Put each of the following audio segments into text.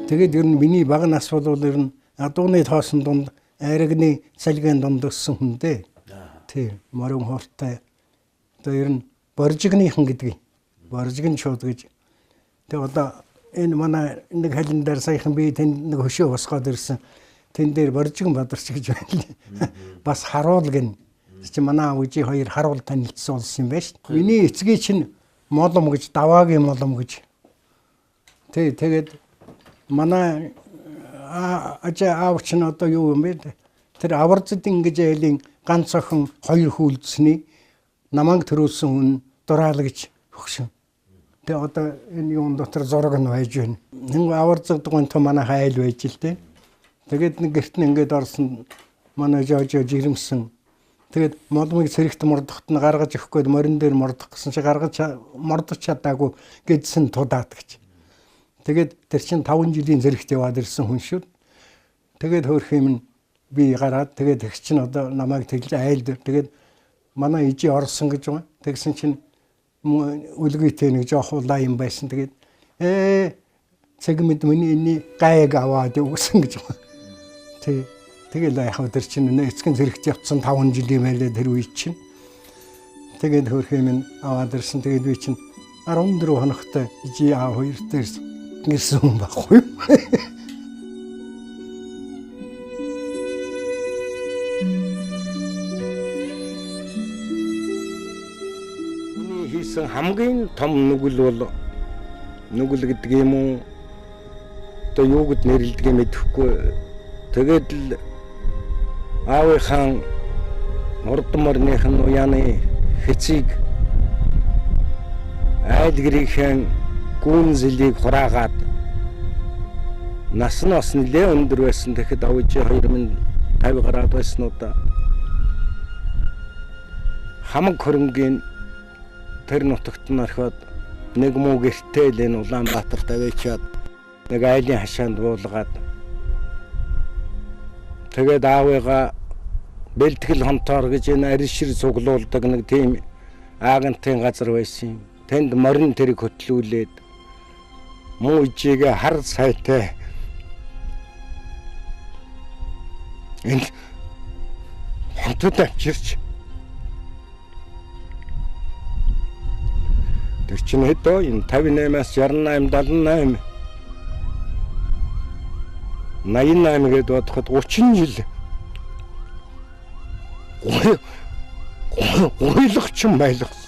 Тэгээд ер нь миний бага нас бол ер нь адууны тоосон дунд айрагны цалгийн дунд өссөн хүн дээ. Тийм, морин хортой. Одоо ер нь боржигныхан гэдгийг. Боржигн шууд гэж. Тэгээд одоо энэ манай нэг халин дээр саяхан би тэнд нэг хөшөө босгоод ирсэн. Тэн дээр боржигн бадарч гэж байна. Бас харуул гэн. Чи манай үжи хоёр харуул танилцсан болсон юм байна шүү дээ. Миний эцгийн чинь молом гэж даваагийн молом гэж. Тэгээд манай аав чинь одоо юу юм бэ? Тэр аварцад ингэж айлын ганц охин хоёр хүүлдсэний наманг төрүүлсэн хүн дураалагч өгсөн. Тэгээ одоо энэ юун дотор зураг нь байж байна. Нэг аварцдаг гонто манай хайл байж л дээ. Тэгээд нэг гэрт нь ингэж орсон манай жожо жирэмсэн. Тэгээд молмыг цэрэгт мордохт нь гаргаж өгөх гээд морин дээр мордох гэсэн чи гаргаж мордож чадаагүй гэдсэн тудаад гэж. Тэгээд тэр чин 5 жилийн зэрэгт яваад ирсэн хүн шүү. Тэгээд хөөх юм би гараад тэгээд их чин одоо намайг тэглэж айлд. Тэгээд манай ижи орсон гэж байна. Тэгсэн чин үлгийтэй нэг жоох улаа юм байсан. Тэгээд цэгмэд миний гайг аваад өгсөн гэж байна. Тэгээд яхав тэр чин эцгэн зэрэгт явцсан 5 жилийн байлаа тэр үе чин. Тэгээд хөөх юм аваад ирсэн. Тэгээд би чин 14 хоногтой ижи аа хоёр дээр гэрсэн юм баггүй. Миний хийсэн хамгийн том нүгэл бол нүгэл гэдэг юм уу? Одоо юу гэд нэрлэдэг юм мэдэхгүй. Тэгээд л аавынхаа урд морныхын уяаны хэцийг айлгэрийнхэн гүн зэлийг хураагаад нас нэлээ өндөр байсан. Тэгэхэд авижи 2050 гараад байснуудаа хамаг хөрөнгийн тэр нутагт нь орхиод нэг муу гэртээ л энэ Улаанбаатарт авчиад нэг айлын хашаанд буулгаад тэгээд аавыгаа бэлтгэл хонтоор гэж энэ аришир цуглуулдаг нэг тийм агентын газар байсан. Тэнд морин тэрийг хөтлүүлээд муу ижигээ хар сайтай энэ хонтод авчирч тэр чинь хэдөө энэ 58-аас 68 78 88 гээд бодоход 30 жил гойлох ч юм байлгсан.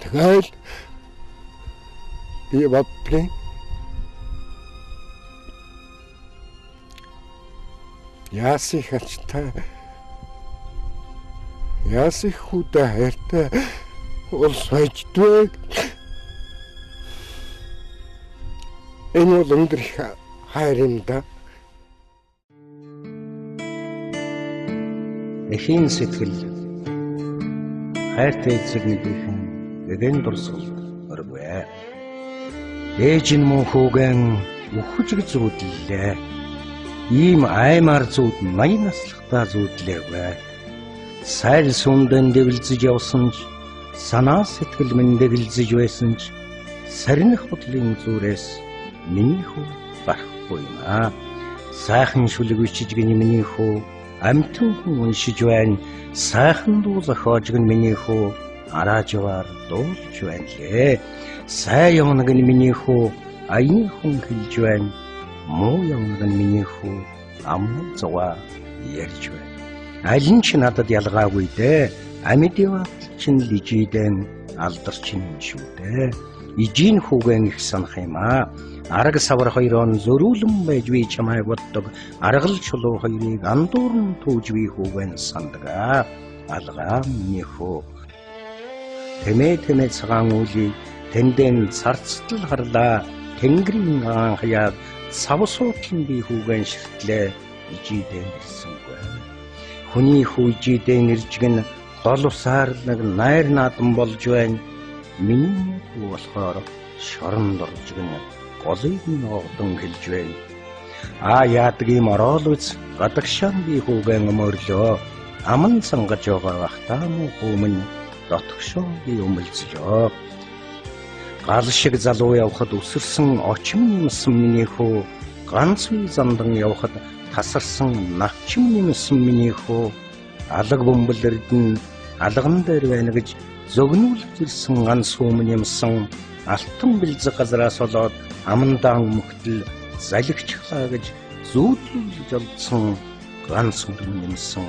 Тэгэл би бодлоо яасих ачтай яасих худа хайртай улс байждвэ. Энэ бол өндөр хайр юм да. Эхийн сэтгэл хайртай эцэг нэгийнхэн эдэн дурсгал өргөө. Ээж нь мөнхүүгэн үхэж зүүдлээ. Ийм аймаар зүүд 80 наслахтаа зүүдлээвэ. Сайл сүндэн дэвлзэж явсан ч санаа сэтгэл минь дэвлзэж байсан ч сарних бодлын зүрээс миний хүү барахгүй юм аа. Сайхан шүлэг үчиж гин миний хүү амтэн хүн уншиж байна. Сайхан дуу зохиож гин миний хүү араажвар дуулж байна лээ. Сайн явнаг нь миний хүү аяны хүн хэлж байна. Муу явнаг нь миний хүү амнаа зоваа ярьж байна. Аль нь ч надад ялгаагүй дээ. Амьдиваа чинь л ижидэн алдарч юм шүү дээ. Ижийн хүүгэн их санах юм аа. Арга савар хоёрон зөрүүлэн байж би чамайг боддог. Аргал чулуу хоёрыг андуурн түүж би хүүгэн сандгаа. Алгаа миний хүү. Тэмээ цагаан үлийг тэндэн царцтал харлаа. Тэнгэрийн гаан хаяад савсуутлан би хүүгэн ширтлээ. Ижидэн ирсэнгүй. Хүний хүү ижидэн иржгэн гол усаар нэг найр наадам болж байна. Миний хүү болохоор шоронд орж гэнэ. Голыг нь огдон хэлж байна. Яадаг юм орол үз гадагшаан би хүүгэн өмөрлөө. Аман сангаж байгаа бахтаа муу хүмүүн дотгошоогийн өмөлцлөө. Гал шиг залуу явхад өсөрсөн очим нэмсэн миний хөө, ганц үе зандан явхад тасарсан навчим нэмсэн миний хөө, алаг бөмбөл эрдэн алган дээр байна гэж зөгнүүлж ирсэн ганц хүм нэмсэн, алтан бэлзэг газраас болоод амандаа өмгтөл залгичглаа гэж зүүдлүүлж олдсон ганц хүм нэмсэн.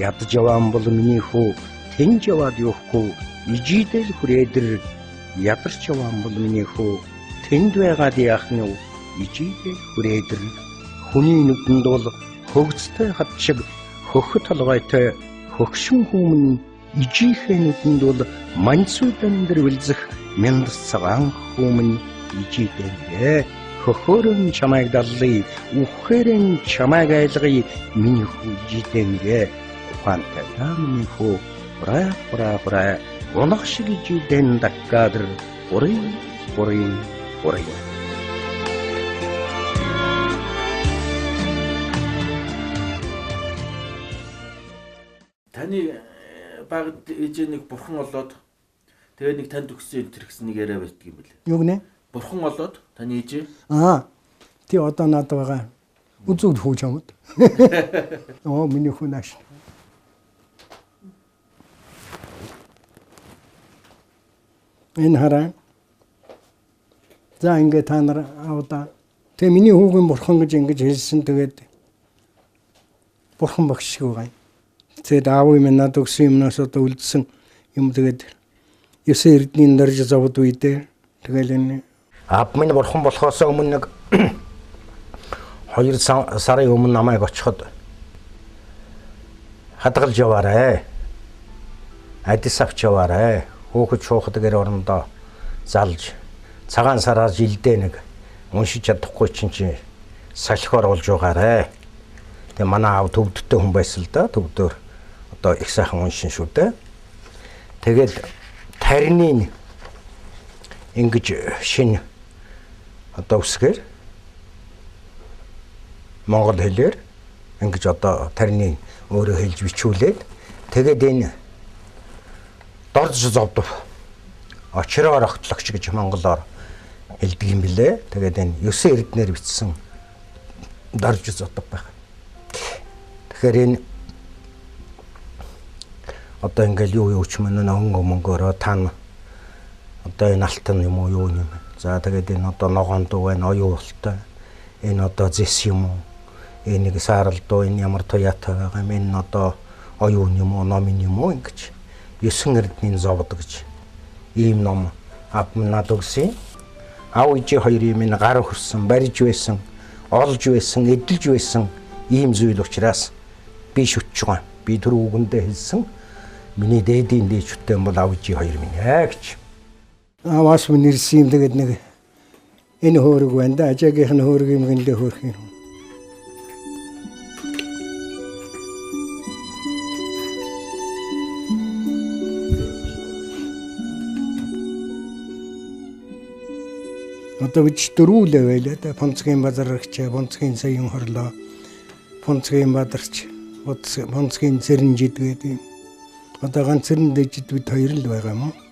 Ядж яваан бол миний хөө, тэнд яваад явахгүй ижидэл хүрээдэр, ядарч яваан бол миний хөө, тэнд байгаад яах нь вэ? Ижидэл хүрээдэр. Хүний нүдэнд бол хөгцтэй хат шиг хөхөт толгойтой хөгшин хүмүн, ижийнхээ нүдэнд бол манцудан дээр бэлзэх мяндас цагаан хүмүн ижидэлээ. Хөхөөрөн чамайг даллый, үхээрэн чамайг айлгый, миний хөө ижидэнгээ. Ухаантай та миний хөө, ураа унах шиг ижидэн даккадр, урый. Таны багт ээжээ нэг бурхан олоод тэгээ нэг танд өгсөн энэ гэсэн нэг яриа байдаг юм билээ. Юу гэнэ? Бурхан олоод таны ээжээ. Тий одоо надад байгаа. Үзүүл хөөж амд. Миний хүн ааш. Энэ хараа. За ингээ та нар авда. Тэгээ миний хүүгийн бурхан гэж ингэж хэлсэн, тэгээд бурхан багш шиг байгаа. Тэгээд аав минь надад өгсөн юмнаас одоо үлдсэн юм, тэгээд Есүс эрдний дэрж завд үедээ тэгэл энэ аав минь бурхан болохоос өмнө нэг 2 сарын өмнө намайг очиход хадгалж яваарэ. Адис авч яваарэ. Хөөхөж шуухад гэр орондоо залж цагаан сараар жилдээ нэг уншиж чадахгүй чинь салхиор болж байгаарэ. Тэгээ манай аав төвдөлтөй хүн байсан л да. Төвдөр одоо их сайхан уншин шүү дээ. Тэгээд тарины ингэж шинэ одоо үсгээр монгол хэлээр ингэж одоо тарины өөрөө хэлж бичүүлээд тэгээд энэ дорж зовдов очроор огтлогч гэж монголоор хэлдэг юм билээ. Тэгээд энэ 9 эрднэр бичсэн дорж зовдов байх. Тэгэхээр энэ одоо ингээл юу ч мөн мөнгөөрөө тань одоо энэ алтан юм уу юу юм. За тэгээд энэ одоо ногоон дуу байна, оюун болтой. Энэ одоо зэс юм уу? Энэ нэг саарал дуу, энэ ямар туяатай байгаа юм. Энэ одоо оюун юм уу, номын юм уу ингэж 9 эрдний зовд гэж ийм ном ав надад өгсөн. Аав ээжи хоёрын минь гар хөрсөн, барьж байсан, олж байсан, эдэлж байсан ийм зүйл учраас би шүтж байгаа. Би түр үгэндээ хэлсэн. Миний дээдийн дээчүүдтэй бол аав ээжи хоёр минь гэж. Аваас нэрсэн юм, тэгээд нэг энэ хөөрөг байна да. Ажаагийнх нь хөөрөг юм гиндээ хөөрх юм. Одоо гэж дөрүүлээ байлаа да. Фонцгийн базарч, фонцгийн саян хорлоо, фонцгийн бадарч, фонцгийн зэрэнжид гэдэг юм. Одоо ганц зэрэн дэжид бид хоёр л байгаа юм уу?